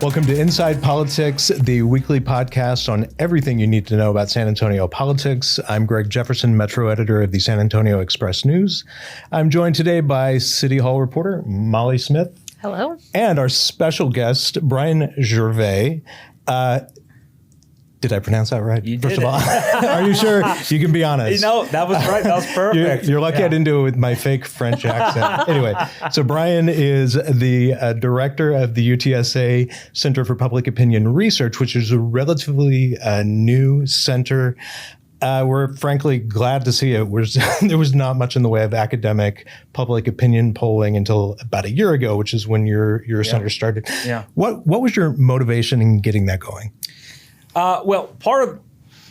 Welcome to ENside Politics, the weekly podcast on everything you need to know about San Antonio politics. I'm Greg Jefferson, Metro Editor of the San Antonio Express News. I'm joined today by City Hall reporter Molly Smith. Hello. And our special guest, Bryan Gervais. Did I pronounce that right? You First did of all, are you sure? You can be honest. No, that was right. That was perfect. You're lucky I didn't do it with my fake French accent. Anyway, so Bryan is the director of the UTSA Center for Public Opinion Research, which is a relatively new center. We're frankly glad to see it. There was not much in the way of academic public opinion polling until about a year ago, which is when your center started. Yeah. What was your motivation in getting that going? Well, part of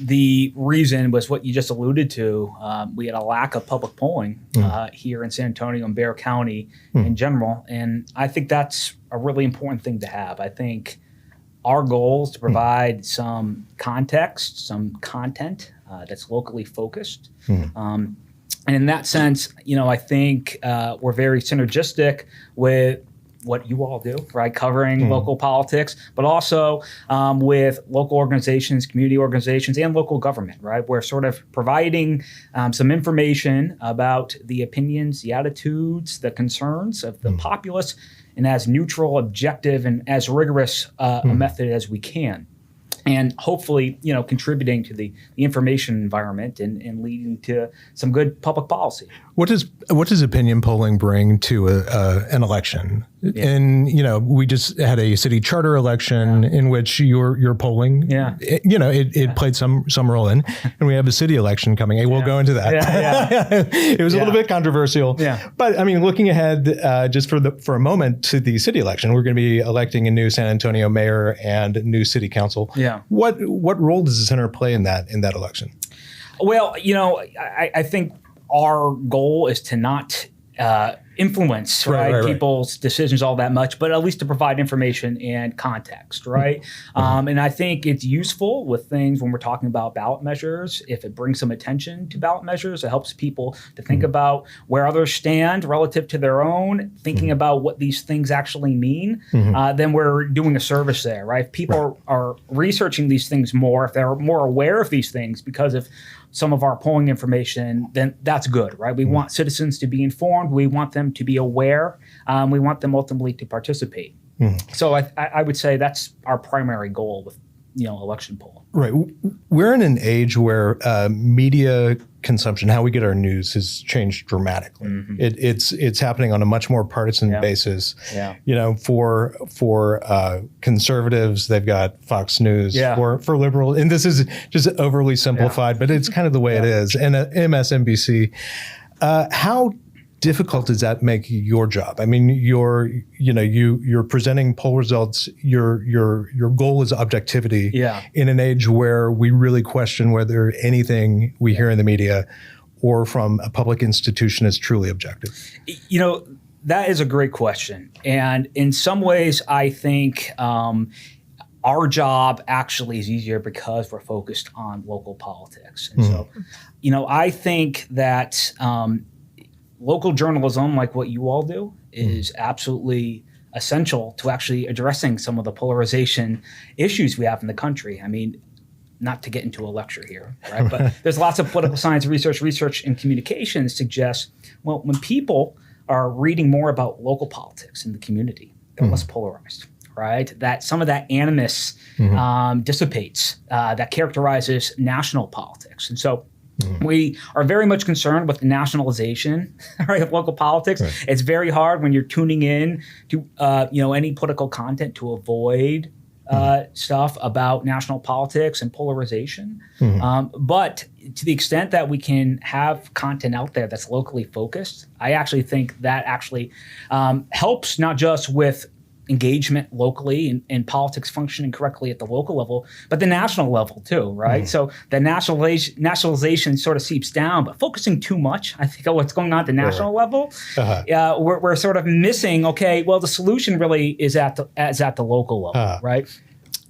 the reason was what you just alluded to. We had a lack of public polling here in San Antonio and Bexar County in general. And I think that's a really important thing to have. I think our goal is to provide some context, some content that's locally focused. And in that sense, I think we're very synergistic with what you all do, right? Covering local politics, but also with local organizations, community organizations, and local government, right? We're sort of providing some information about the opinions, the attitudes, the concerns of the populace in as neutral, objective, and as rigorous a method as we can. And hopefully, contributing to the information environment and leading to some good public policy. What does opinion polling bring to an election? Yeah. And we just had a city charter election in which your polling, it played some role in, and we have a city election coming. Hey, we'll go into that. It was a little bit controversial. Yeah. But I mean, looking ahead, just for a moment to the city election, we're going to be electing a new San Antonio mayor and a new city council. Yeah. What role does the center play in that election? Well, I think our goal is to not influence right, people's decisions all that much, but at least to provide information and context, right? And I think it's useful with things when we're talking about ballot measures. If it brings some attention to ballot measures, it helps people to think about where others stand relative to their own, thinking about what these things actually mean, then we're doing a service there, right? If people are researching these things more, if they're more aware of these things because of some of our polling information, then that's good, right? We want citizens to be informed. We want them to be aware. We want them ultimately to participate. So I would say that's our primary goal with election polling. Right. We're in an age where media consumption, how we get our news, has changed dramatically. It's happening on a much more partisan basis. Yeah. For conservatives, they've got Fox News. Yeah. For liberal, and this is just overly simplified, but it's kind of the way it is. And MSNBC, how difficult does that make your job? I mean, you're presenting poll results. Your goal is objectivity. Yeah. In an age where we really question whether anything we hear in the media or from a public institution is truly objective. That is a great question, and in some ways, I think our job actually is easier because we're focused on local politics, and so, I think that. Local journalism, like what you all do, is absolutely essential to actually addressing some of the polarization issues we have in the country. I mean, not to get into a lecture here, right? But there's lots of political science research and communications suggests, well, when people are reading more about local politics in the community, they're less polarized, right? That some of that animus dissipates that characterizes national politics. And so we are very much concerned with the nationalization, right, of local politics. Right. It's very hard when you're tuning in to any political content to avoid stuff about national politics and polarization. But to the extent that we can have content out there that's locally focused, I actually think that actually helps not just with engagement locally and politics functioning correctly at the local level, but the national level too, right? So the nationalization sort of seeps down, but focusing too much, I think, on what's going on at the national level, we're sort of missing, okay, well, the solution really is at the local level, right?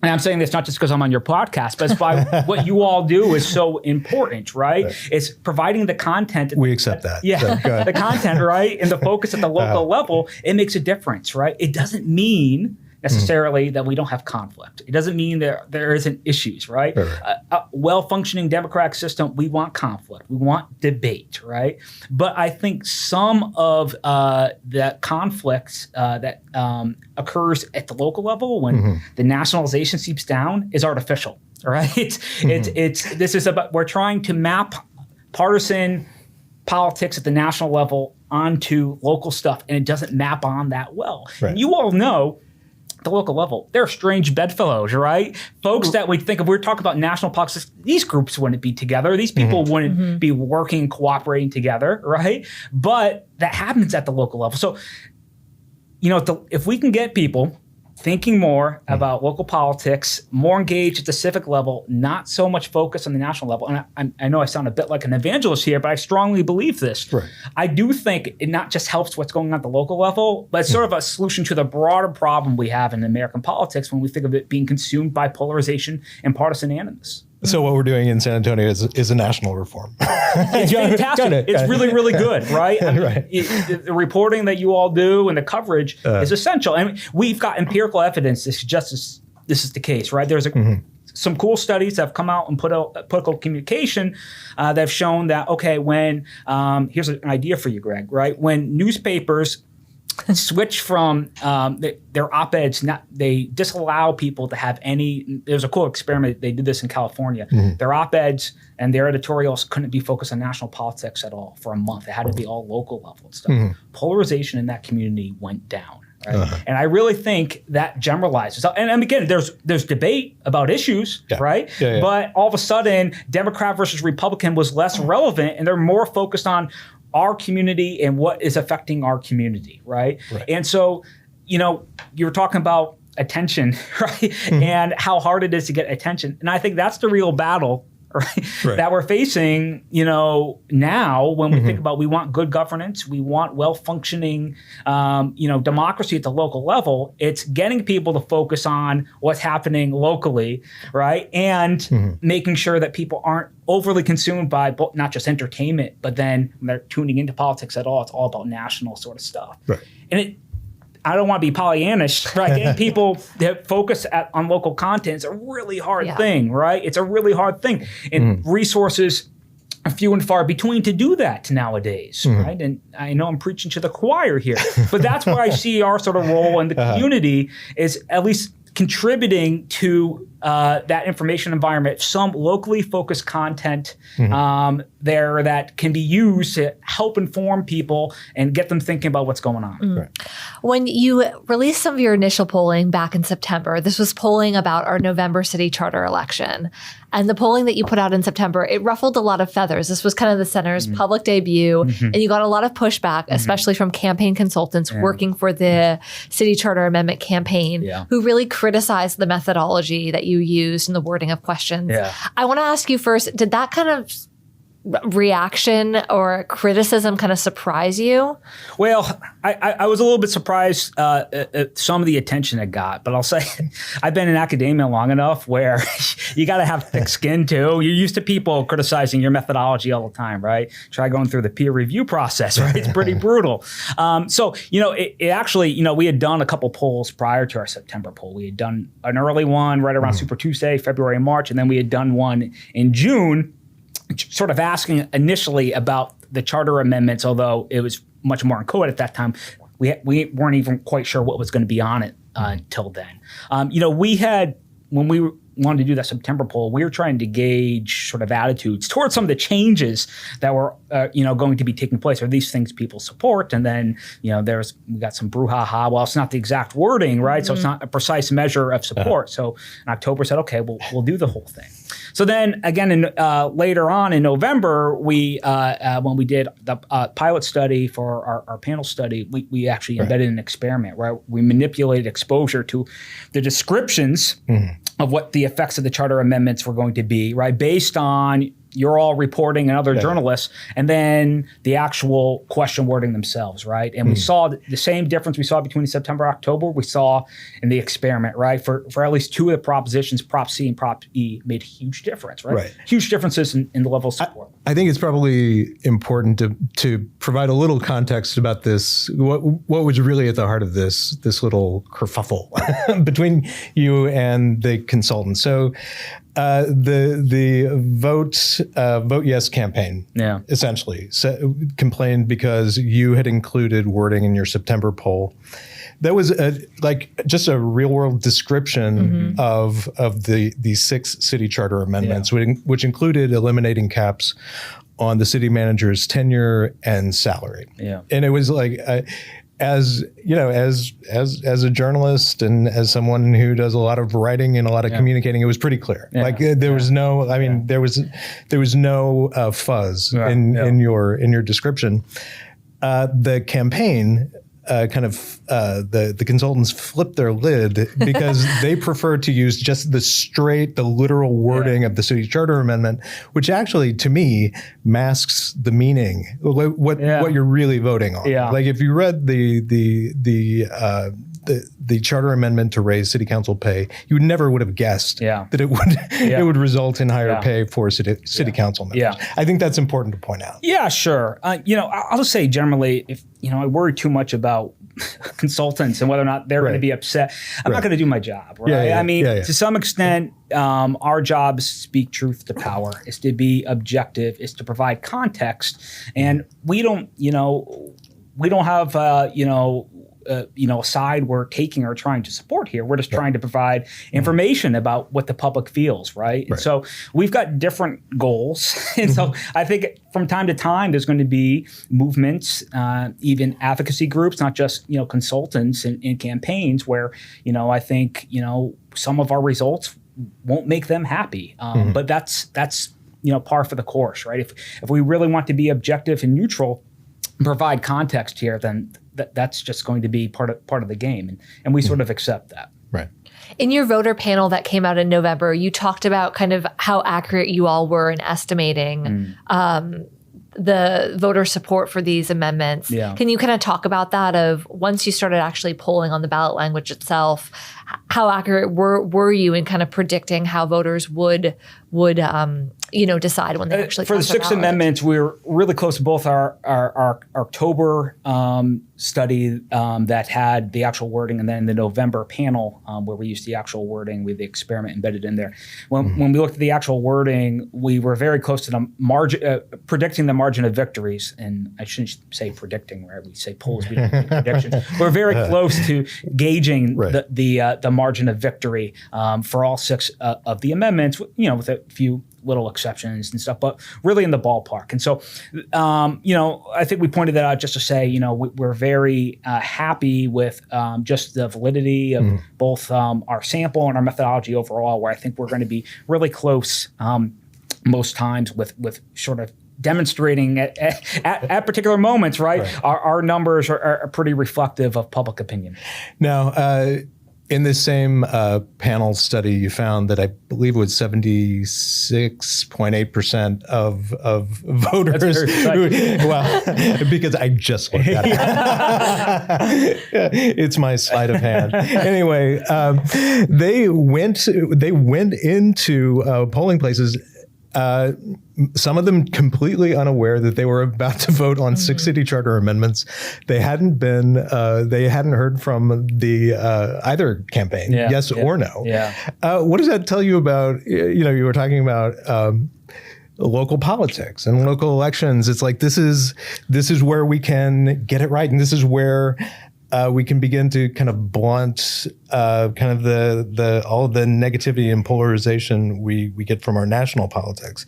And I'm saying this not just because I'm on your podcast, but it's why what you all do is so important, right? It's providing the content. We accept that. Yeah, so, the content, right? And the focus at the local level, it makes a difference, right? It doesn't mean necessarily that we don't have conflict. It doesn't mean there isn't issues, right? A well-functioning democratic system, we want conflict. We want debate, right? But I think some of the conflicts that occurs at the local level when the nationalization seeps down is artificial, right? This is about, we're trying to map partisan politics at the national level onto local stuff, and it doesn't map on that well. Right. And you all know, at the local level, they're strange bedfellows, right? Folks that we think of, we're talking about national politics, these groups wouldn't be together. These people wouldn't be working, cooperating together, right? But that happens at the local level. So, if we can get people thinking more about local politics, more engaged at the civic level, not so much focus on the national level. And I know I sound a bit like an evangelist here, but I strongly believe this. Right. I do think it not just helps what's going on at the local level, but it's sort of a solution to the broader problem we have in American politics when we think of it being consumed by polarization and partisan animus. So what we're doing in San Antonio is a national reform. It's fantastic. It's really, really good, right? I mean, the reporting that you all do and the coverage is essential. And we've got empirical evidence to suggest this is the case, right? There's some cool studies that have come out in political communication that have shown that, okay, when, here's an idea for you, Greg, right? When newspapers switch from their op-eds, they disallow people to have any, there's a cool experiment, they did this in California. Their op-eds and their editorials couldn't be focused on national politics at all for a month. It had to be all local level stuff. Polarization in that community went down. Right? And I really think that generalizes. And again, there's debate about issues, right? But all of a sudden, Democrat versus Republican was less relevant, and they're more focused on our community and what is affecting our community, right? And so, you're talking about attention, right? And how hard it is to get attention. And I think that's the real battle, right? That we're facing, now when we think about, we want good governance, we want well-functioning, democracy at the local level. It's getting people to focus on what's happening locally, right? And making sure that people aren't overly consumed by not just entertainment, but then when they're tuning into politics at all, it's all about national sort of stuff. Right. And I don't want to be Pollyannish, right? Getting people that focus on local content is a really hard thing, right? It's a really hard thing. And resources are few and far between to do that nowadays, right? And I know I'm preaching to the choir here, but that's where I see our sort of role in the community is at least contributing to that information environment, some locally focused content there that can be used to help inform people and get them thinking about what's going on. Right. When you released some of your initial polling back in September, this was polling about our November city charter election. And the polling that you put out in September, it ruffled a lot of feathers. This was kind of the center's public debut. And you got a lot of pushback, especially from campaign consultants working for the city charter amendment campaign, who really criticized the methodology that you used in the wording of questions. I want to ask you first, did that kind of reaction or criticism kind of surprise you? Well, I was a little bit surprised at some of the attention it got, but I'll say I've been in academia long enough where you got to have thick skin too. You're used to people criticizing your methodology all the time, right? Try going through the peer review process, right? It's pretty brutal. So, it actually, we had done a couple polls prior to our September poll. We had done an early one right around Super Tuesday, February and March, and then we had done one in June, sort of asking initially about the charter amendments, although it was much more uncoded at that time. We weren't even quite sure what was going to be on it until then. We had, when we wanted to do that September poll, we were trying to gauge sort of attitudes towards some of the changes that were, going to be taking place. Are these things people support? And then, we got some brouhaha. Well, it's not the exact wording, right? So it's not a precise measure of support. So in October said, okay, we'll do the whole thing. So then again, later on in November, we when we did the pilot study for our panel study, we actually embedded an experiment where we manipulated exposure to the descriptions of what the effects of the charter amendments were going to be, right? Based on you're all reporting and other journalists, and then the actual question wording themselves, right? And we saw the same difference we saw between September and October, we saw in the experiment, right? For at least two of the propositions, Prop C and Prop E, made huge difference, right? Huge differences in the level of support. I think it's probably important to provide a little context about this. What was really at the heart of this little kerfuffle between you and the consultant? So the Vote Yes campaign, essentially, complained because you had included wording in your September poll that was just a real world description of the 6 city charter amendments, which included eliminating caps on the city manager's tenure and salary. And it was like, as you know, as a journalist and as someone who does a lot of writing and a lot of communicating, it was pretty clear. There was no, I mean, there was no fuzz in your description. The campaign the consultants flipped their lid because they prefer to use just the literal wording of the city charter amendment, which actually, to me, masks the meaning, what you're really voting on. Like if you read the charter amendment to raise city council pay, you never would have guessed that it would result in higher pay for city council members. I think that's important to point out. Yeah, sure. I'll just say generally, if I worry too much about consultants and whether or not they're going to be upset, I'm not going to do my job, right? To some extent, our job is to speak truth to power, is to be objective, is to provide context, and we don't have a side we're taking or trying to support here. We're just trying to provide information about what the public feels, right? And so we've got different goals. And so I think from time to time, there's going to be movements, even advocacy groups, not just, consultants in campaigns where, I think, some of our results won't make them happy. But that's par for the course, right? If we really want to be objective and neutral, provide context here, then that's just going to be part of the game, and we sort of accept that. Right. In your voter panel that came out in November, you talked about kind of how accurate you all were in estimating the voter support for these amendments. Can you kind of talk about that? Of once you started actually polling on the ballot language itself, how accurate were you in kind of predicting how voters would decide when they actually for the 6 amendments? We were really close to both our October study that had the actual wording, and then the November panel where we used the actual wording with the experiment embedded in there. When we looked at the actual wording, we were very close to the margin, predicting the margin of victories. And I shouldn't say predicting, right? We say polls, we don't say predictions. We're very close to gauging the margin of victory for all 6 of the amendments, with a few little exceptions and stuff, but really in the ballpark. And so, I think we pointed that out just to say, we're very happy with just the validity of both our sample and our methodology overall, where I think we're going to be really close most times with sort of demonstrating at particular moments, right? Our numbers are pretty reflective of public opinion. Now, in this same panel study, you found that I believe it was 76.8% of voters. Because I just looked at it. It's my sleight of hand. Anyway, they went into polling places. Some of them completely unaware that they were about to vote on 6 city charter amendments. They hadn't heard from the either campaign, yes or no. What does that tell you about, you were talking about local politics and local elections. It's like, this is where we can get it right. And this is where we can begin to kind of blunt kind of the all of the negativity and polarization we get from our national politics.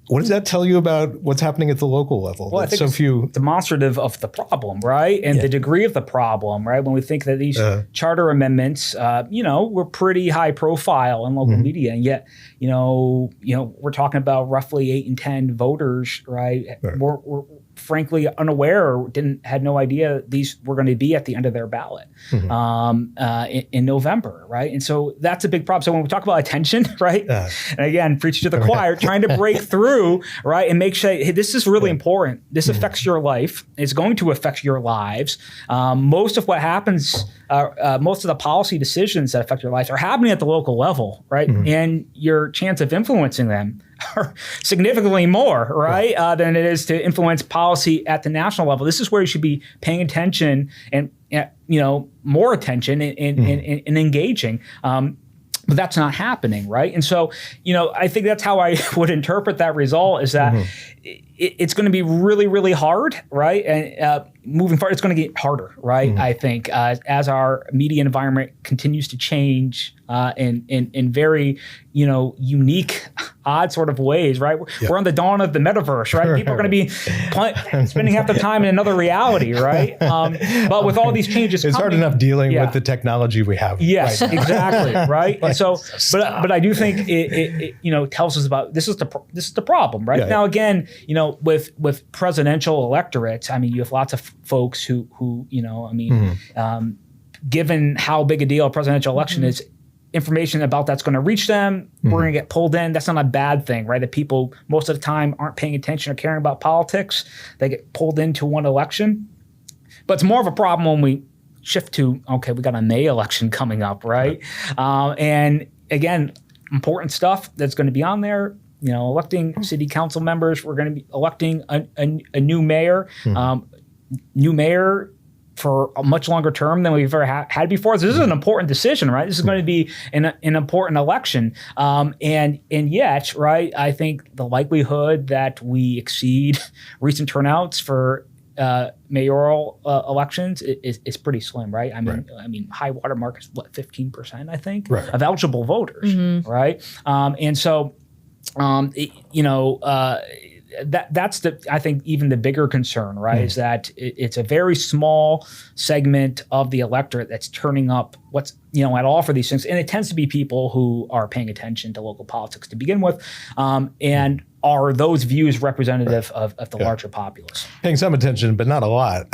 What does that tell you about what's happening at the local level? Well, I think it's demonstrative of the problem, right? And the degree of the problem, right? When we think that these charter amendments, were pretty high profile in local media, and yet, we're talking about roughly 8 in 10 voters, right? We're frankly unaware or had no idea these were going to be at the end of their ballot in November, right? And so that's a big problem. So when we talk about attention, right? And again, preaching to the choir, trying to break through, right? And make sure, hey, this is really important. This affects your life. It's going to affect your lives. Most of what happens, most of the policy decisions that affect your life are happening at the local level, right? And your chance of influencing them are significantly more, right, than it is to influence policy at the national level. This is where you should be paying attention and more attention and engaging. But that's not happening, right? And so, I think that's how I would interpret that result, is that it's going to be really, really hard, right? And moving forward, it's going to get harder, right? I think as our media environment continues to change in very, unique, odd sort of ways, right? We're on the dawn of the metaverse, right? People are going to be spending half the time in another reality, right? But with all these changes, it's hard enough dealing with the technology we have. Yes, right, exactly, right? And so, but I do think it tells us about this is the problem, right? Now again, with presidential electorates, I mean, you have lots of folks who given how big a deal a presidential election is, information about that's going to reach them, we're going to get pulled in. That's not a bad thing, right? That people most of the time aren't paying attention or caring about politics. They get pulled into one election. But it's more of a problem when we shift to, okay, we got a May election coming up, right? And again, important stuff that's going to be on there. Electing city council members. We're going to be electing a new mayor. New mayor for a much longer term than we've ever had before. So this is an important decision, right? This is going to be an important election. And yet, right, I think the likelihood that we exceed recent turnouts for mayoral elections is pretty slim, right? I mean, high water mark is 15%, I think, of eligible voters, right? And so, that's I think even the bigger concern, right, is that it's a very small segment of the electorate that's turning up at all for these things. And it tends to be people who are paying attention to local politics to begin with. And are those views representative of the larger populace? Paying some attention, but not a lot.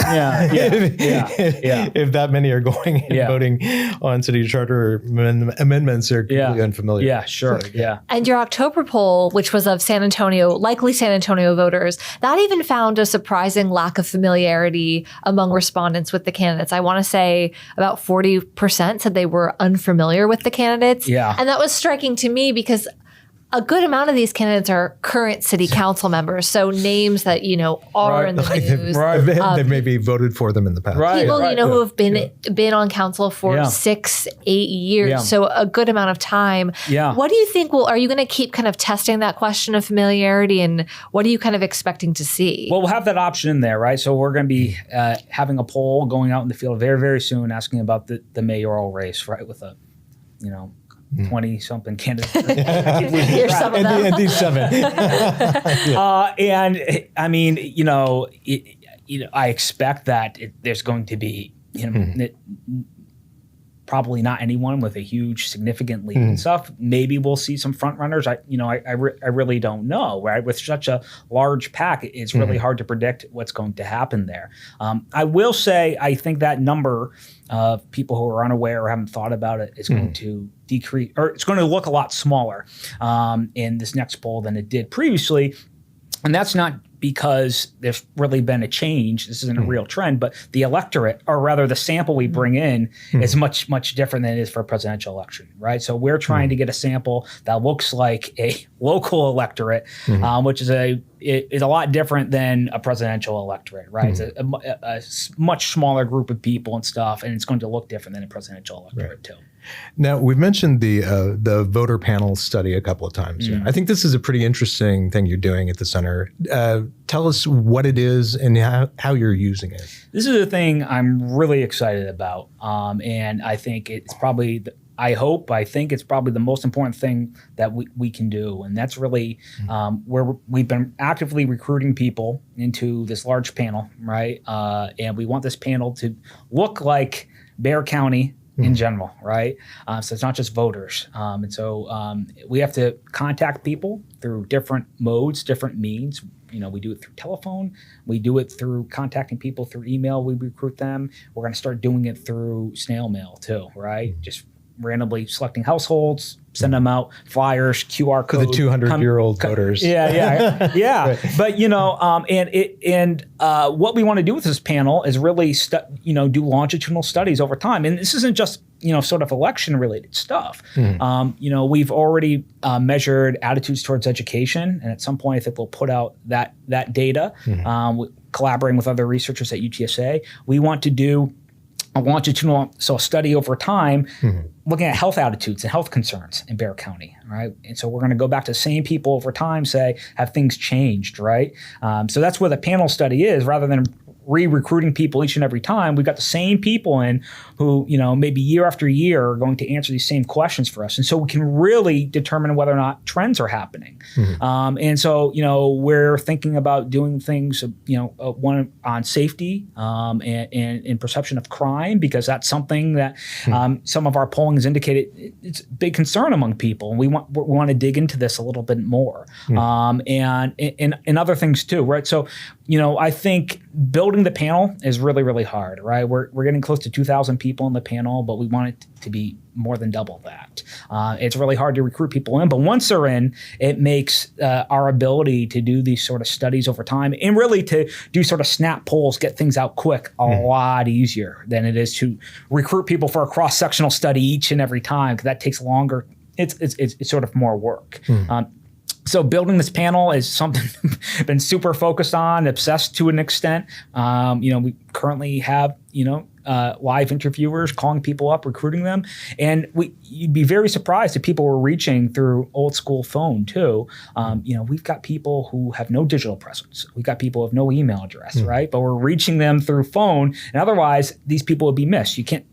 If that many are going and voting on city charter amendments, they're completely unfamiliar. Yeah, sure. And your October poll, which was of likely San Antonio voters, that even found a surprising lack of familiarity among respondents with the candidates. I want to say about 40% said they were unfamiliar with the candidates. Yeah. And that was striking to me because a good amount of these candidates are current city council members, so names that are in the news. They maybe voted for them in the past. People who have been on council for 6-8 years, so a good amount of time. What do you think? Are you going to keep kind of testing that question of familiarity, and what are you kind of expecting to see? Well, we'll have that option in there, right? So we're going to be having a poll going out in the field very, very soon, asking about the mayoral race, right, with a 20-something candidates. Here's some of them. And these 7. And I mean, I expect that there's going to be, probably not anyone with a huge, significant lead and stuff. Maybe we'll see some front runners. I really don't know. Right, with such a large pack, it's really hard to predict what's going to happen there. I will say, I think that number of people who are unaware or haven't thought about it is going to decrease, or it's going to look a lot smaller in this next poll than it did previously. And that's not because there's really been a change. This isn't a real trend, but the electorate, or rather the sample we bring in, is much, much different than it is for a presidential election, right? So we're trying to get a sample that looks like a local electorate, which is a lot different than a presidential electorate, right? It's a much smaller group of people and stuff, and it's going to look different than a presidential electorate too. Now, we've mentioned the voter panel study a couple of times. I think this is a pretty interesting thing you're doing at the center. Tell us what it is and how you're using it. This is a thing I'm really excited about. And I think it's probably, I think it's probably the most important thing that we can do. And that's really where we've been actively recruiting people into this large panel, right? And we want this panel to look like Bexar County in general, right? So it's not just voters. And so we have to contact people through different modes, different means. We do it through telephone. We do it through contacting people through email. We recruit them. We're going to start doing it through snail mail too, right? Just randomly selecting households, send them out flyers, QR code. For the 200-year-old voters. Yeah. Right. But what we want to do with this panel is really do longitudinal studies over time, and this isn't just sort of election-related stuff. We've already measured attitudes towards education, and at some point, I think we'll put out that data, collaborating with other researchers at UTSA. We want to do a longitudinal study over time, looking at health attitudes and health concerns in Bexar County, right? And so we're going to go back to the same people over time, say, have things changed, right? So that's where the panel study is, rather than re-recruiting people each and every time. We've got the same people in who, maybe year after year are going to answer these same questions for us. And so we can really determine whether or not trends are happening. And so, we're thinking about doing things, one on safety and perception of crime, because that's something that some of our polling has indicated it's a big concern among people. And we want to dig into this a little bit more. And other things too, right? So, I think building the panel is really, really hard, right? We're getting close to 2,000 people in the panel, but we want it to be more than double that. It's really hard to recruit people in, but once they're in, it makes our ability to do these sort of studies over time and really to do sort of snap polls, get things out quick, a lot easier than it is to recruit people for a cross-sectional study each and every time, because that takes longer. It's sort of more work. So building this panel is something I've been super focused on, obsessed to an extent. We currently have, live interviewers calling people up, recruiting them. And you'd be very surprised if people were reaching through old school phone too. We've got people who have no digital presence. We've got people who have no email address, right? But we're reaching them through phone. And otherwise, these people would be missed. You can't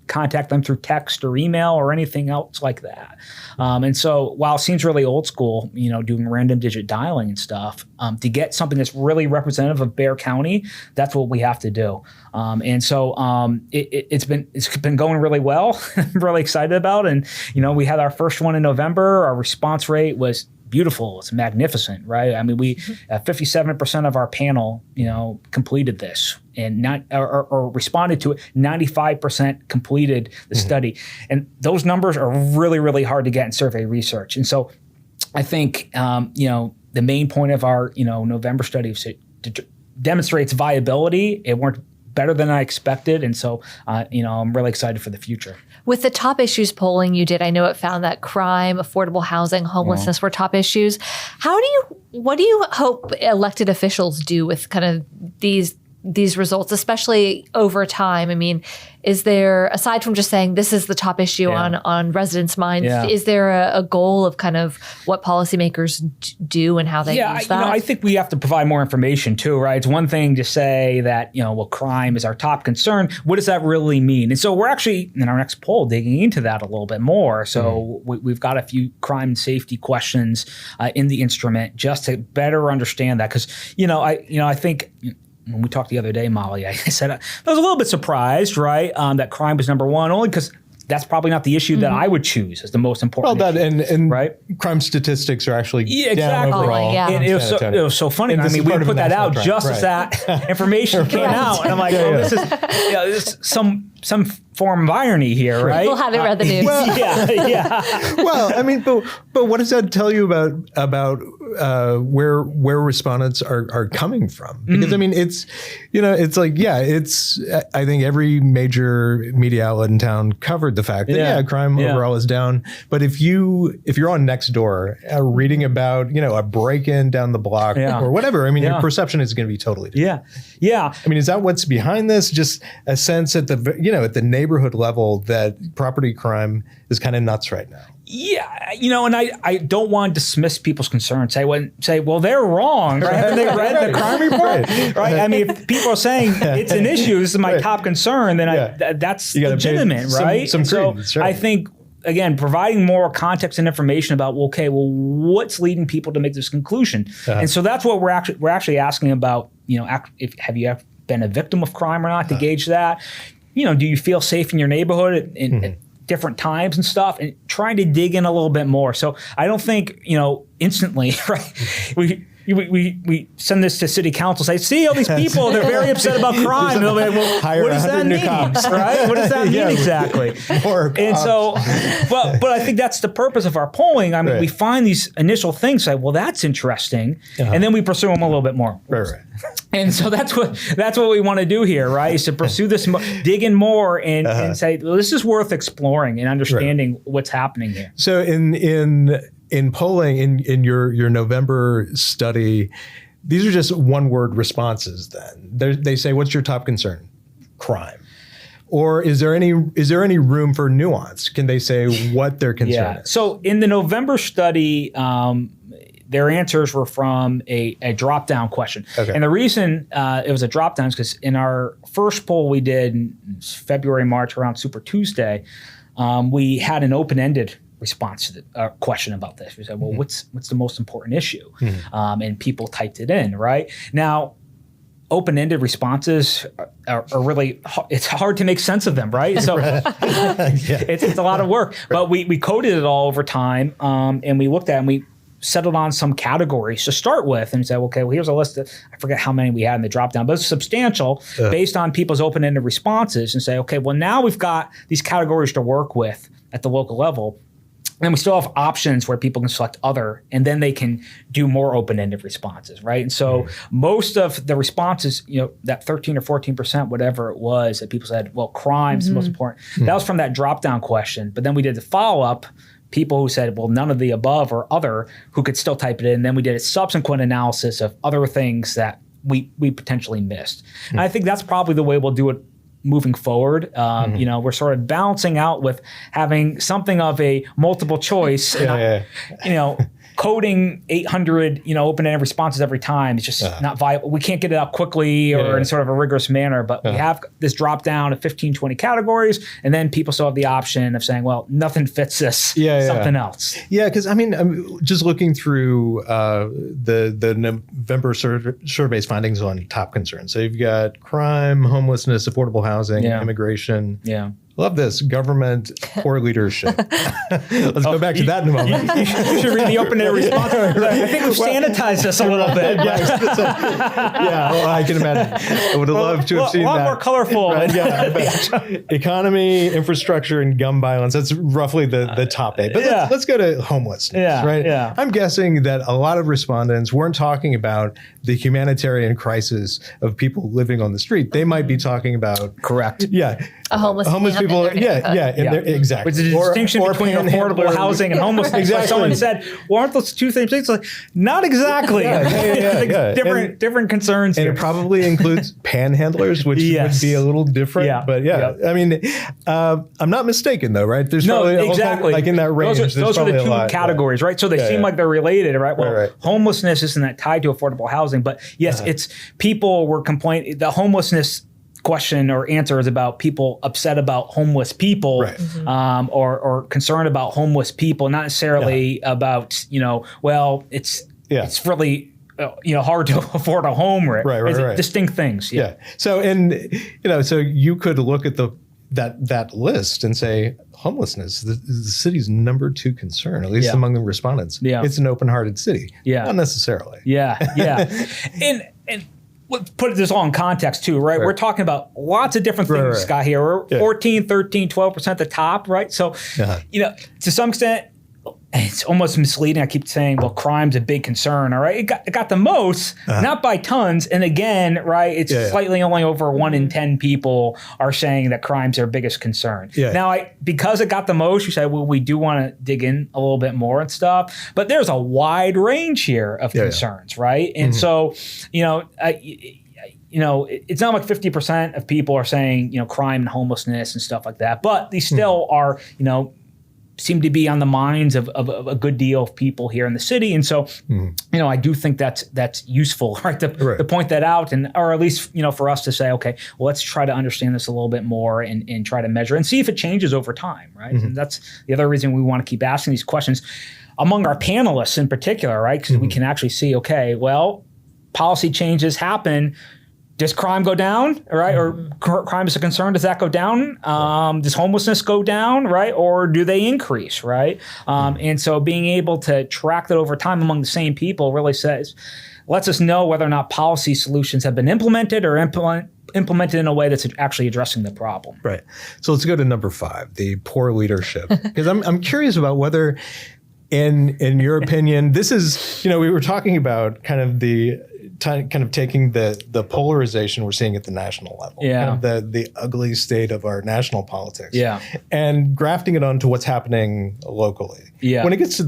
contact them through text or email or anything else like that. And so while it seems really old school, doing random digit dialing and stuff, to get something that's really representative of Bexar County, that's what we have to do. And so it's been going really well. I'm really excited about it. And, we had our first one in November. Our response rate was beautiful. It's magnificent, right? I mean, we 57% of our panel, completed this and or responded to it. 95% completed the study, and those numbers are really, really hard to get in survey research. And so, I think the main point of our November study is to demonstrate its viability. It worked better than I expected, and so I'm really excited for the future. With the top issues polling you did, I know it found that crime, affordable housing, homelessness were top issues. What do you hope elected officials do with kind of these results, especially over time? I mean, is there, aside from just saying this is the top issue on residents' minds, is there a goal of kind of what policymakers do and how they use that? I think we have to provide more information too, right? It's one thing to say that, crime is our top concern. What does that really mean? And so we're actually, in our next poll, digging into that a little bit more. So we've got a few crime and safety questions in the instrument just to better understand that. Because, I think when we talked the other day, Molly, I said I was a little bit surprised, right, that crime was number one, only because that's probably not the issue that I would choose as the most important. Well, and right? Crime statistics are actually exactly. down overall. And it was so funny. And I mean, we put that out trend. just as that information came out, and I'm like, this is some form of irony here, right? People haven't read the news. Well, I mean, but what does that tell you about where respondents are coming from? Because I mean, it's I think every major media outlet in town covered the fact that crime overall is down. But if you're on Nextdoor reading about a break-in down the block or whatever, I mean, your perception is going to be totally different. Yeah. I mean, is that what's behind this? Just a sense at the neighborhood level that property crime is kind of nuts right now. Yeah, and I don't want to dismiss people's concerns. Say, well, they're wrong. Right? Haven't they read the crime report? Right? I mean, if people are saying it's an issue, this is my top concern, then that's legitimate, right? Some credence, so I think, again, providing more context and information about, what's leading people to make this conclusion? And so that's what we're actually asking about. Have you ever been a victim of crime or not, to gauge that? do you feel safe in your neighborhood at different times and stuff, and trying to dig in a little bit more. So I don't think, instantly, right? We send this to city council, say, see all these people, they're very upset about crime. And they're like, well, what does that mean? Right? What does that mean exactly? And so, but I think that's the purpose of our polling. I mean, we find these initial things, say, well, that's interesting. And then we pursue them a little bit more. Right. And so that's what we want to do here, right? Is to pursue this, dig in more and say, well, this is worth exploring and understanding what's happening here. So in polling, in your November study, these are just one-word responses then. They say, what's your top concern? Crime. Or is there any room for nuance? Can they say what their concern is? So in the November study, their answers were from a drop-down question. Okay. And the reason it was a drop-down is because in our first poll we did in February, March, around Super Tuesday, we had an open-ended response to the question about this. We said, well, what's the most important issue? And people typed it in, right? Now, open-ended responses are really, it's hard to make sense of them, right? So it's a lot of work. But we coded it all over time, and we looked at it and we settled on some categories to start with and said, okay, well, here's a list of, I forget how many we had in the drop down, but it's substantial based on people's open-ended responses, and say, okay, well, now we've got these categories to work with at the local level. And we still have options where people can select other, and then they can do more open-ended responses, right? And so most of the responses, that 13 or 14%, whatever it was, that people said, well, crime's the most important. That was from that drop-down question. But then we did the follow-up, people who said, well, none of the above or other, who could still type it in. And then we did a subsequent analysis of other things that we potentially missed. And I think that's probably the way we'll do it moving forward. We're sort of balancing out with having something of a multiple choice, coding 800, open-ended responses every time is just not viable. We can't get it out quickly or in sort of a rigorous manner, but we have this drop down of 15, 20 categories, and then people still have the option of saying, well, nothing fits this, something else. Yeah, because I'm just looking through the November survey's findings on top concerns. So you've got crime, homelessness, affordable housing, immigration. Yeah. Love this. Government, poor leadership. Let's go back to that in a moment. You should read the open-ended response. I think we've sanitized this a little bit. Well, I can imagine. I would have loved to have seen that. A lot more colorful. Right? Economy, infrastructure, and gun violence. That's roughly the top 8. But let's go to homelessness, right? Yeah. I'm guessing that a lot of respondents weren't talking about the humanitarian crisis of people living on the street. They might be talking about... Correct. Yeah. Homeless people. Exactly. Which is a distinction between affordable housing and homelessness. Exactly. Someone said, well, aren't those two things? It's like, not exactly. Different concerns here. And it probably includes panhandlers, which would be a little different. But I mean, I'm not mistaken though, right? There's probably exactly. Like in that range. Those are the two categories, right? So they seem like they're related, right? Well, homelessness isn't that tied to affordable housing, but yes, it's people were complaining. The homelessness question or answer is about people upset about homeless people, or concerned about homeless people, not necessarily about, well, it's really hard to afford a home. Right. Distinct things. Yeah. So so you could look at that list and say homelessness, the city's number 2 concern, at least among the respondents. Yeah. It's an open-hearted city. Yeah. Not necessarily. Yeah. And let's put this all in context too, right? We're talking about lots of different things, Scott, here. We're 14, 13, 12% at the top, right? So, to some extent, it's almost misleading. I keep saying, well, crime's a big concern, all right? It got the most, not by tons. And again, right, it's slightly only over 1 in 10 people are saying that crime's their biggest concern. Yeah. Now, because it got the most, you say, well, we do want to dig in a little bit more and stuff. But there's a wide range here of concerns, right? And so, it's not like 50% of people are saying, crime and homelessness and stuff like that. But these still are, seem to be on the minds of a good deal of people here in the city. And so, I do think that's useful, right? To point that out, or at least, for us to say, okay, well, let's try to understand this a little bit more and try to measure and see if it changes over time, right? And that's the other reason we want to keep asking these questions among our panelists in particular, right? Because we can actually see, okay, well, policy changes happen does crime go down, right? Or crime is a concern, does that go down? Does homelessness go down, right? Or do they increase, right? And so being able to track that over time among the same people really lets us know whether or not policy solutions have been implemented or implemented in a way that's actually addressing the problem. Right. So let's go to number 5, the poor leadership. Because I'm curious about whether, in your opinion, this is, we were talking about kind of taking the polarization we're seeing at the national level, kind of the ugly state of our national politics, and grafting it onto what's happening locally. When it gets to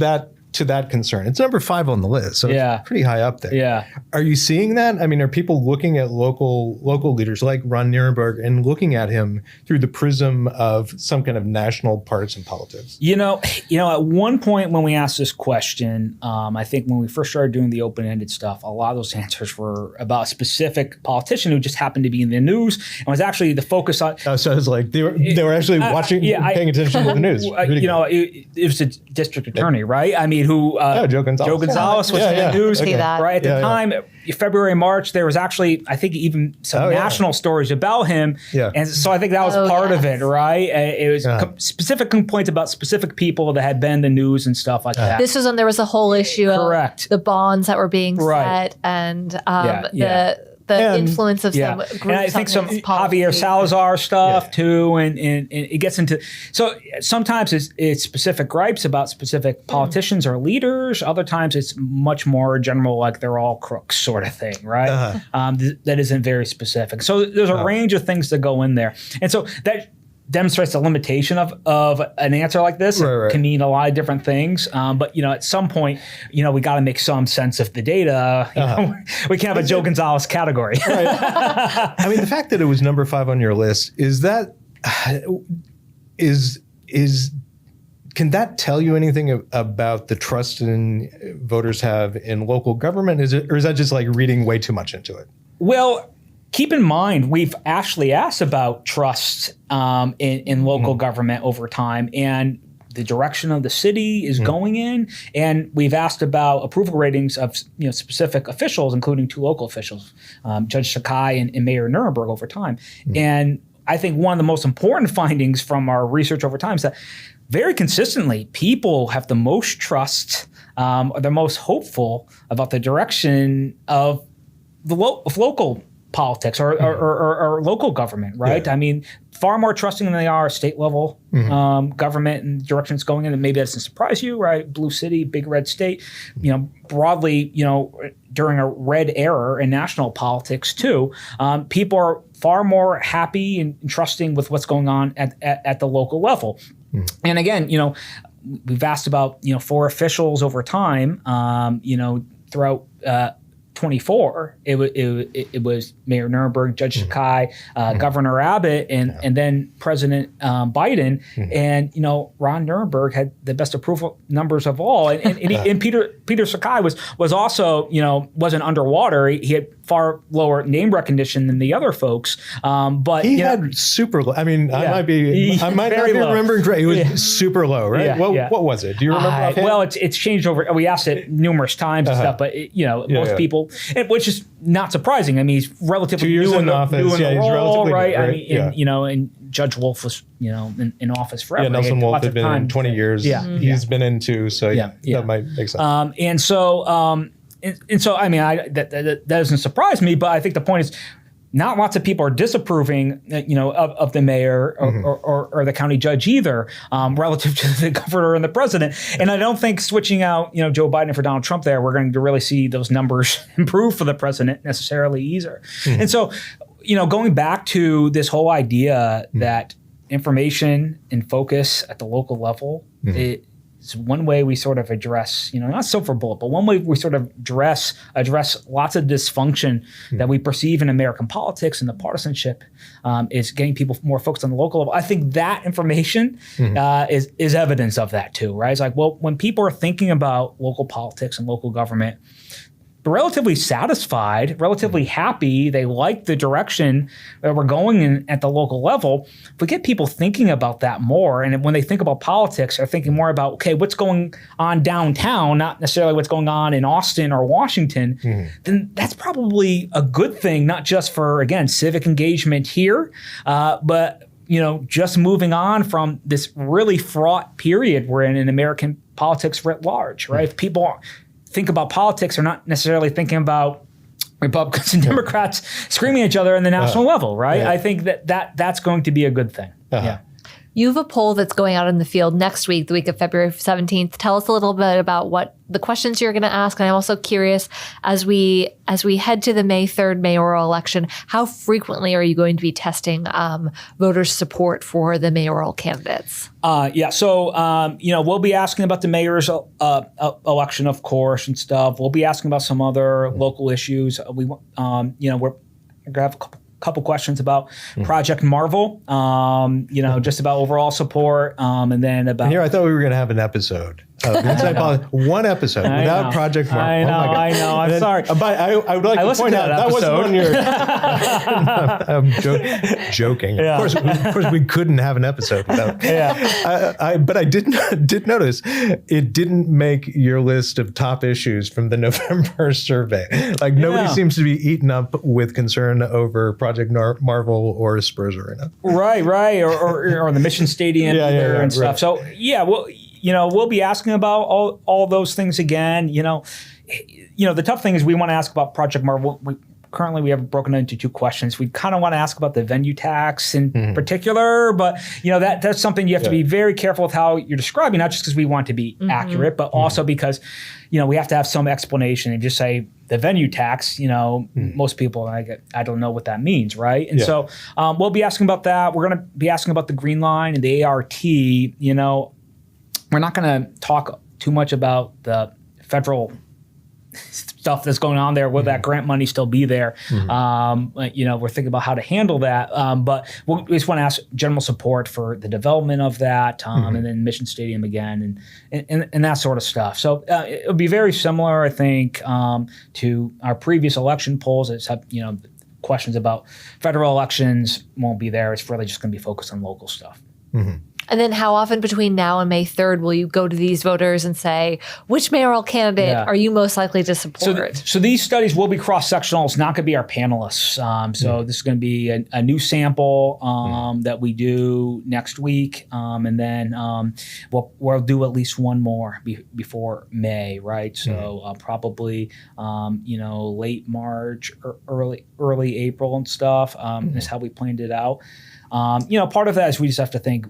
that concern, it's number 5 on the list, so it's pretty high up there. Are you seeing that? I mean, are people looking at local leaders like Ron Nirenberg and looking at him through the prism of some kind of national partisan politics? At one point when we asked this question, I think when we first started doing the open-ended stuff, a lot of those answers were about a specific politician who just happened to be in the news and was actually the focus on. So it's like they were actually watching, paying attention to the news. It was a district attorney, right? I mean, Joe Gonzalez was in the news, right? At the time, February, March, there was actually, I think, even some national stories about him. And so I think that was part of it, right? It was specific complaints about specific people that had been in the news and stuff like that. This was when there was a whole issue of the bonds that were being set and the influence of some groups. And I think some Javier Salazar stuff too, and it gets into, so sometimes it's specific gripes about specific politicians or leaders. Other times it's much more general, like they're all crooks sort of thing, right? That isn't very specific. So there's a range of things that go in there. And so that demonstrates the limitation of an answer like this. It can mean a lot of different things. But, at some point, we got to make some sense of the data. We can't have a Joe Gonzalez category. I mean, the fact that it was number 5 on your list, can that tell you anything about the trust voters have in local government? Or is that just like reading way too much into it? Well, keep in mind, we've actually asked about trust in local government over time and the direction of the city is going in. And we've asked about approval ratings of specific officials, including 2 local officials, Judge Sakai and Mayor Nirenberg over time. And I think one of the most important findings from our research over time is that very consistently, people have the most trust, or the most hopeful about the direction of local politics or local government, right? I mean, far more trusting than they are state level government and directions going in. And maybe that doesn't surprise you, right? Blue city, big red state, broadly, during a red era in national politics too, people are far more happy and trusting with what's going on at the local level. And again, we've asked about, 4 officials over time, throughout 24, it was Mayor Nirenberg, Judge Sakai, Governor Abbott, and then President Biden. And Ron Nirenberg had the best approval numbers of all. And Peter Sakai was also wasn't underwater. He had far lower name recognition than the other folks. But he had super low. I mean, I might not be remembering correctly. It was super low, right? What was it? Do you remember offhand? Well, it's changed over. We asked it numerous times and stuff, but most people. Which is not surprising. I mean, he's relatively 2 years new in the office. New in the role, right? New, right? I mean, and Judge Wolf was, in office forever. Yeah, Nelson Wolf had been in 20 years. He's been in 2, so that might make sense. And so, I mean, that doesn't surprise me. But I think the point is, not lots of people are disapproving, of the mayor or the county judge either, relative to the governor and the president. And I don't think switching out, Joe Biden for Donald Trump there, we're going to really see those numbers improve for the president necessarily either. And so, going back to this whole idea that information and focus at the local level, it's one way we sort of address, not silver bullet, but one way we sort of address lots of dysfunction that we perceive in American politics and the partisanship is getting people more focused on the local level. I think that information is evidence of that too, right? It's like, well, when people are thinking about local politics and local government, relatively satisfied, relatively happy. They like the direction that we're going in at the local level. If we get people thinking about that more, and when they think about politics, they're thinking more about, okay, what's going on downtown, not necessarily what's going on in Austin or Washington, then that's probably a good thing, not just for, again, civic engagement here, but just moving on from this really fraught period we're in American politics writ large, right? If people think about politics, they're not necessarily thinking about Republicans and Democrats screaming at each other in the national level, right? I think that's going to be a good thing. Yeah. You have a poll that's going out in the field next week, the week of February 17th. Tell us a little bit about what the questions you're going to ask. And I'm also curious, as we head to the May 3rd mayoral election, how frequently are you going to be testing voters' support for the mayoral candidates? So we'll be asking about the mayor's election, of course, and stuff. We'll be asking about some other local issues. We're going to have a couple questions about Project Marvel, just about overall support, and then about... And here I thought we were going to have an episode. ENside Politics, one episode without Project Marvel. I know. I'm sorry. But I would like to point out that wasn't on your... I'm joking. Yeah. Of course, we couldn't have an episode without... But I did notice it didn't make your list of top issues from the November survey. Like nobody seems to be eaten up with concern over Project Marvel or Spurs Arena. Right. Or the Mission Stadium and stuff. Right. So, we'll be asking about all those things again. The tough thing is we want to ask about Project Marvel. Currently, we have it broken into two questions. We kind of want to ask about the venue tax in particular, but that's something you have to be very careful with how you're describing, not just because we want to be accurate, but also because we have to have some explanation and just say the venue tax. Most people I don't know what that means, right? And so we'll be asking about that. We're going to be asking about the Green Line and the ART. We're not going to talk too much about the federal stuff that's going on there. Will that grant money still be there? We're thinking about how to handle that. But we just want to ask general support for the development of that, and then Mission Stadium again, and that sort of stuff. So it'll be very similar, I think, to our previous election polls. Except questions about federal elections won't be there. It's really just going to be focused on local stuff. And then how often between now and May 3rd will you go to these voters and say, which mayoral candidate are you most likely to support? So these studies will be cross-sectional. It's not going to be our panelists. So this is going to be a new sample that we do next week. And then we'll do at least one more before May, right? So probably, late March or early April and stuff is how we planned it out. Part of that is we just have to think,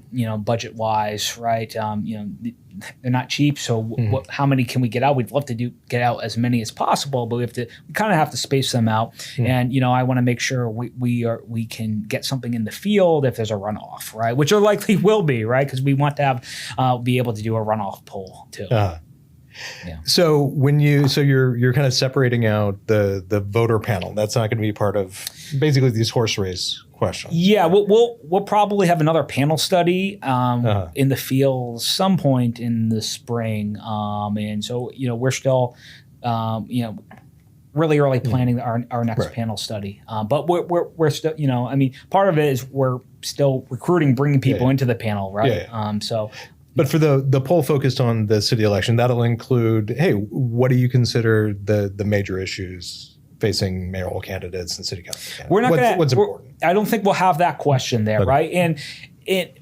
budget wise, right? They're not cheap. So how many can we get out? We'd love to get out as many as possible, but we kind of have to space them out. And, I want to make sure we can get something in the field if there's a runoff, right? Which there likely will be, right? Because we want to be able to do a runoff poll too. So you're kind of separating out the voter panel. That's not going to be part of basically these horse race questions. Yeah, we'll probably have another panel study in the field some point in the spring, and so we're still really early planning our next panel study. But we're still part of it is we're still recruiting, bringing people into the panel, right? But for the poll focused on the city election, that'll include, hey, what do you consider the major issues facing mayoral candidates and city council candidates? We're not what's important? I don't think we'll have that question there, right? And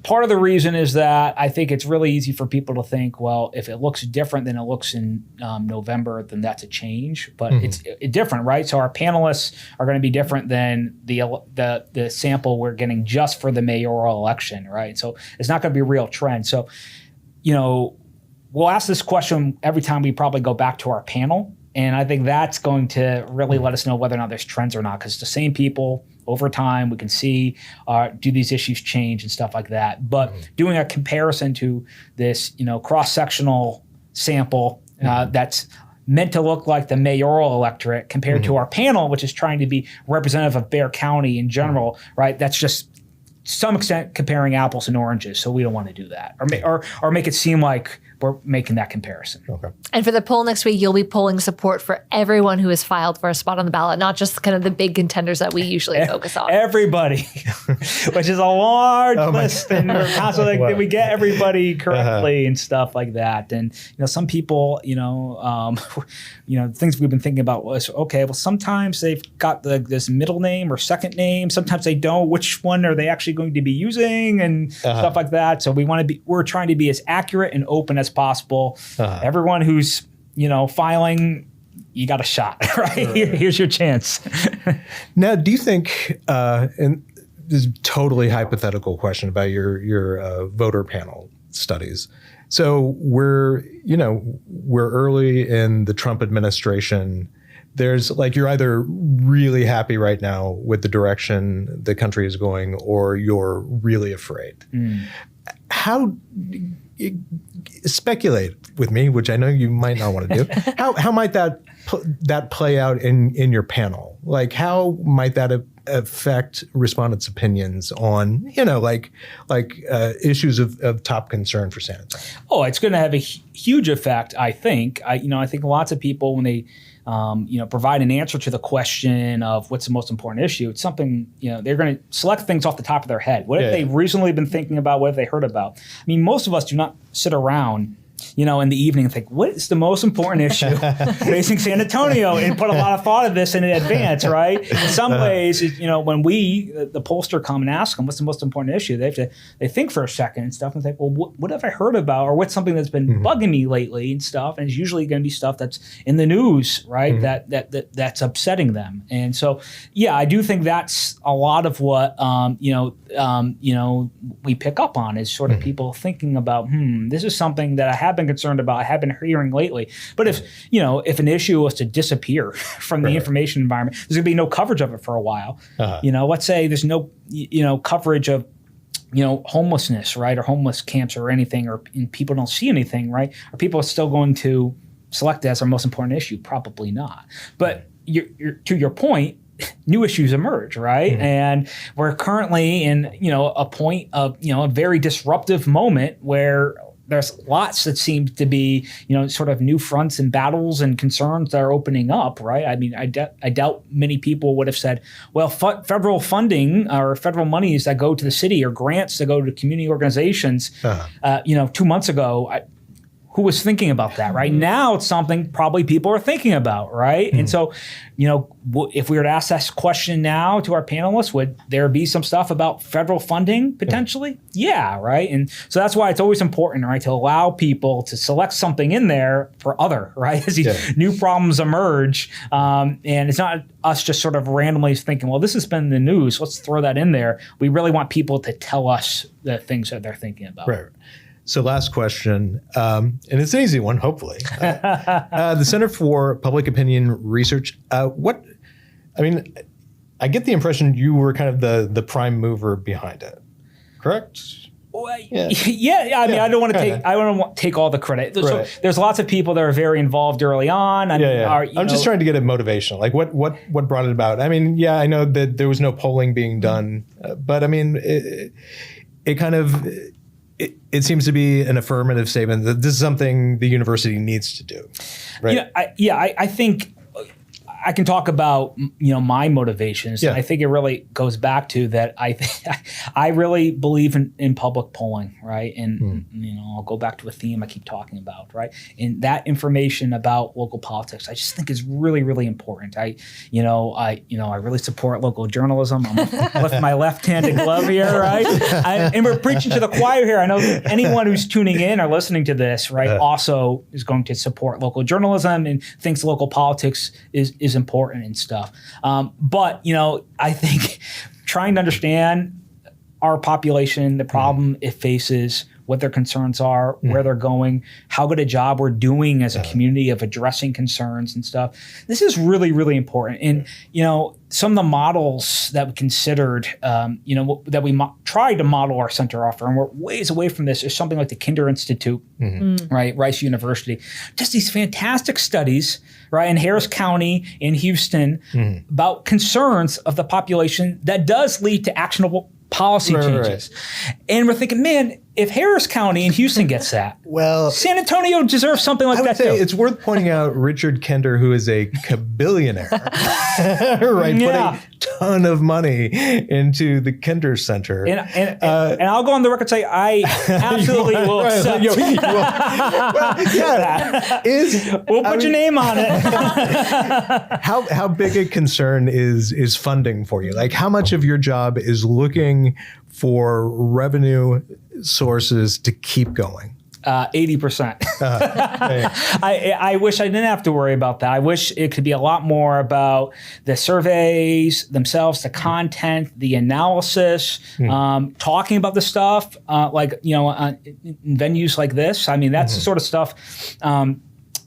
part of the reason is that I think it's really easy for people to think, well, if it looks different than it looks in November, then that's a change. But it's different, right? So our panelists are going to be different than the sample we're getting just for the mayoral election, right? So it's not going to be a real trend. So, we'll ask this question every time we probably go back to our panel. And I think that's going to really let us know whether or not there's trends or not, because the same people over time, we can see, do these issues change and stuff like that. But doing a comparison to this, cross-sectional sample that's meant to look like the mayoral electorate compared to our panel, which is trying to be representative of Bexar County in general, right? That's just to some extent comparing apples and oranges, so we don't want to do that, or make it seem like we're making that comparison. Okay. And for the poll next week, you'll be polling support for everyone who has filed for a spot on the ballot, not just kind of the big contenders that we usually focus on. Everybody, which is a large list, and we're constantly like, did we get everybody correctly and stuff like that? And some people, things we've been thinking about was, okay, well, sometimes they've got this middle name or second name, sometimes they don't. Which one are they actually going to be using and stuff like that? So we're trying to be as accurate and open as possible. Everyone who's filing, you got a shot, right? Here's your chance. Now, do you think, and this is a totally hypothetical question about your voter panel studies. So we're early in the Trump administration. There's you're either really happy right now with the direction the country is going, or you're really afraid. How speculate with me, which I know you might not want to do. How might that play out in your panel? How might that affect respondents' opinions on issues of top concern for San Antonio? Oh, it's going to have a huge effect. I think. I think lots of people, when they provide an answer to the question of what's the most important issue, it's something, they're going to select things off the top of their head. What have they recently been thinking about? What have they heard about? I mean, most of us do not sit around in the evening and think, what is the most important issue facing San Antonio, and put a lot of thought of this in advance, right? In some ways, when the pollster come and ask them, what's the most important issue, they think for a second and stuff and think, well, what have I heard about, or what's something that's been bugging me lately and stuff, and it's usually going to be stuff that's in the news, right? That's upsetting them. And so, I do think that's a lot of what, we pick up on is sort of people thinking about, this is something that I have been concerned about, I have been hearing lately. But if an issue was to disappear from the information environment, there's going to be no coverage of it for a while. Let's say there's no coverage of homelessness, right, or homeless camps or anything, and people don't see anything, right? Are people still going to select it as our most important issue? Probably not. But to your point, new issues emerge, right? And we're currently in a point of a very disruptive moment where there's lots that seem to be, sort of new fronts and battles and concerns that are opening up, right? I mean, I doubt many people would have said, well, federal funding or federal monies that go to the city or grants that go to community organizations, 2 months ago, who was thinking about that, right? Now it's something probably people are thinking about, right? And so, if we were to ask this question now to our panelists, would there be some stuff about federal funding potentially? Yeah, right? And so that's why it's always important, right, to allow people to select something in there for other, right? As these new problems emerge. And it's not us just sort of randomly thinking, well, this has been in the news, let's throw that in there. We really want people to tell us the things that they're thinking about. Right. So last question, and it's an easy one, hopefully. The Center for Public Opinion Research, I get the impression you were kind of the prime mover behind it, correct? Well, I mean, I don't want to take all the credit. So there's lots of people that are very involved early on. I'm just trying to get it motivational. What brought it about? I mean, I know that there was no polling being done, but I mean, it kind of... It seems to be an affirmative statement that this is something the university needs to do, right? I think I can talk about my motivations. Yeah. I think it really goes back to that. I really believe in public polling, right? And I'll go back to a theme I keep talking about, right? And that information about local politics, I just think is really, really important. I really support local journalism. I'm lift my left-handed glove here, right? And we're preaching to the choir here. I know anyone who's tuning in or listening to this, right, also is going to support local journalism and thinks local politics is important and stuff. But I think trying to understand our population, the problem it faces, what their concerns are, where they're going, how good a job we're doing as a community of addressing concerns and stuff. This is really, really important. And, some of the models that we considered, that we tried to model our center off, and we're ways away from this, is something like the Kinder Institute, right, Rice University. Just these fantastic studies, right, in Harris County, in Houston, about concerns of the population that does lead to actionable policy changes. And we're thinking, man, if Harris County in Houston gets that, well, San Antonio deserves something like that too. It's worth pointing out Richard Kender, who is a billionaire, right? Yeah. Put a ton of money into the Kender Center. And I'll go on the record and say I absolutely will accept we'll put your name on it. How big a concern is funding for you? Like, how much of your job is looking for revenue sources to keep going? 80%. I wish I didn't have to worry about that. I wish it could be a lot more about the surveys themselves, the content, the analysis, talking about the stuff, like, in venues like this. I mean, that's the sort of stuff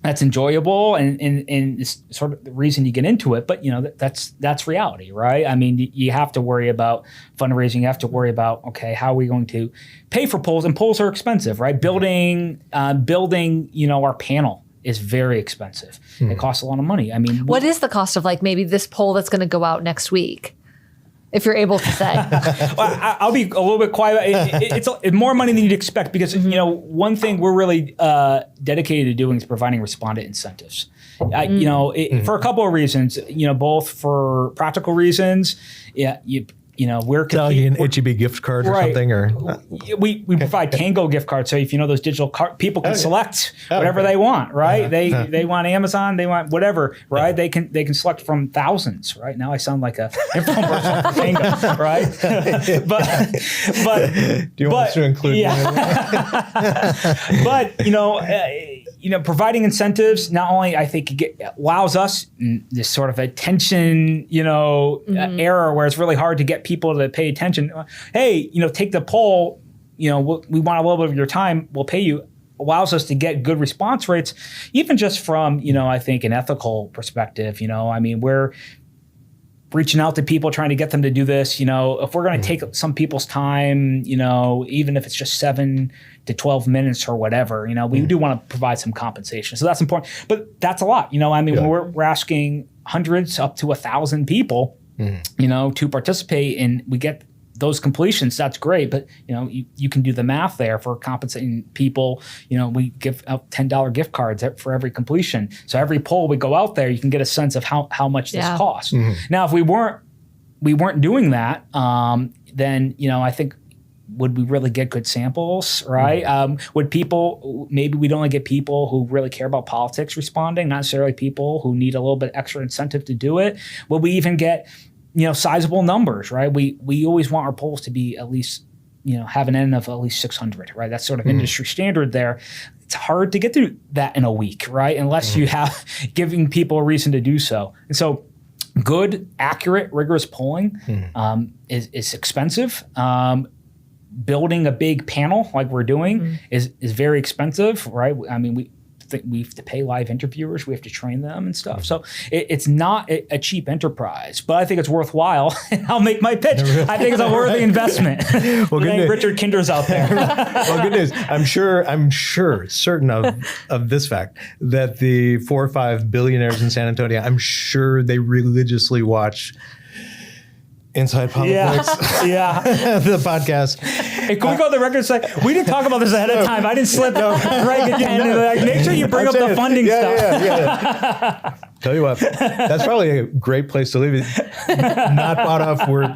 that's enjoyable and is sort of the reason you get into it. But, that's reality, right? I mean, you have to worry about fundraising. You have to worry about, okay, how are we going to pay for polls? And polls are expensive, right? Building, our panel is very expensive. It costs a lot of money. I mean, what is the cost of maybe this poll that's going to go out next week? If you're able to say. Well, I'll be a little bit quiet. It's more money than you'd expect because, one thing we're really dedicated to doing is providing respondent incentives. For a couple of reasons, both for practical reasons. We're an HEB gift card or something, or we provide Tango gift cards. So if those digital people can select whatever they want, right? They want Amazon, they want whatever, right? They can select from thousands, right? Now I sound like a infomercial for Tango, right? but do you want us to include? But providing incentives not only I think allows us this sort of attention, era where it's really hard to get people to pay attention. Hey, take the poll. We want a little bit of your time. We'll pay you. Allows us to get good response rates, even just from I think an ethical perspective. I mean, we're reaching out to people, trying to get them to do this. If we're going to take some people's time, even if it's just 7 to 12 minutes or whatever, we do want to provide some compensation. So that's important. But that's a lot. I mean, when we're asking hundreds up to 1,000 people, to participate, and we get those completions, that's great. But, you can do the math there for compensating people. We give out $10 gift cards for every completion. So every poll we go out there, you can get a sense of how much this costs. Now, if we weren't doing that, then, I think, would we really get good samples, right? Would people, maybe we'd only get people who really care about politics responding, not necessarily people who need a little bit extra incentive to do it. Would we even get, sizable numbers, right? We always want our polls to be at least, have an N of at least 600, right? That's sort of industry standard there. It's hard to get through that in a week, right? Unless you have giving people a reason to do so. And so good, accurate, rigorous polling is expensive. Building a big panel like we're doing is very expensive, right? I mean, we have to pay live interviewers, we have to train them and stuff. So it's not a cheap enterprise, but I think it's worthwhile. And I'll make my pitch. I think it's a worthy investment. Well, good news. Richard Kinder's out there. Well, good news. I'm certain of this fact that the 4 or 5 billionaires in San Antonio, I'm sure they religiously watch ENside Politics, the podcast. Hey, can we go on the record and say, we didn't talk about this ahead of time. I didn't slip Greg again. Make sure you bring up the funding stuff. Yeah. Tell you what, that's probably a great place to leave it. Not bought off. We're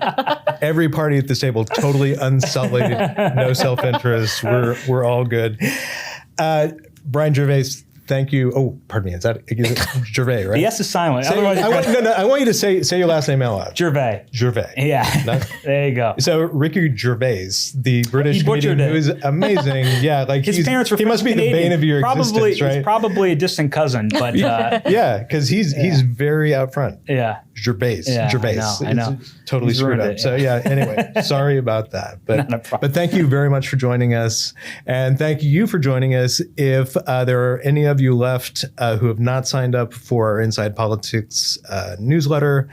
every party at this table, totally unsullied, no self-interest. We're all good. Bryan Gervais, thank you. Oh, pardon me. Is it Gervais, right? The S is silent. Otherwise, I want you to say your last name out loud. Gervais. Yeah. There you go. So Ricky Gervais, the British comedian who is amazing. Yeah, like his parents were he must be Canadian. The bane of your existence, right? He's probably a distant cousin, but because he's very out front. Yeah. Gervais. I know. Totally screwed up. So anyway, sorry about that. But thank you very much for joining us. And thank you for joining us. If there are any of you left who have not signed up for our ENside Politics newsletter,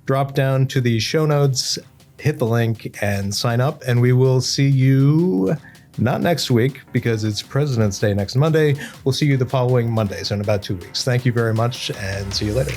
drop down to the show notes, hit the link and sign up. And we will see you not next week because it's President's Day next Monday. We'll see you the following Monday, so in about 2 weeks. Thank you very much and see you later.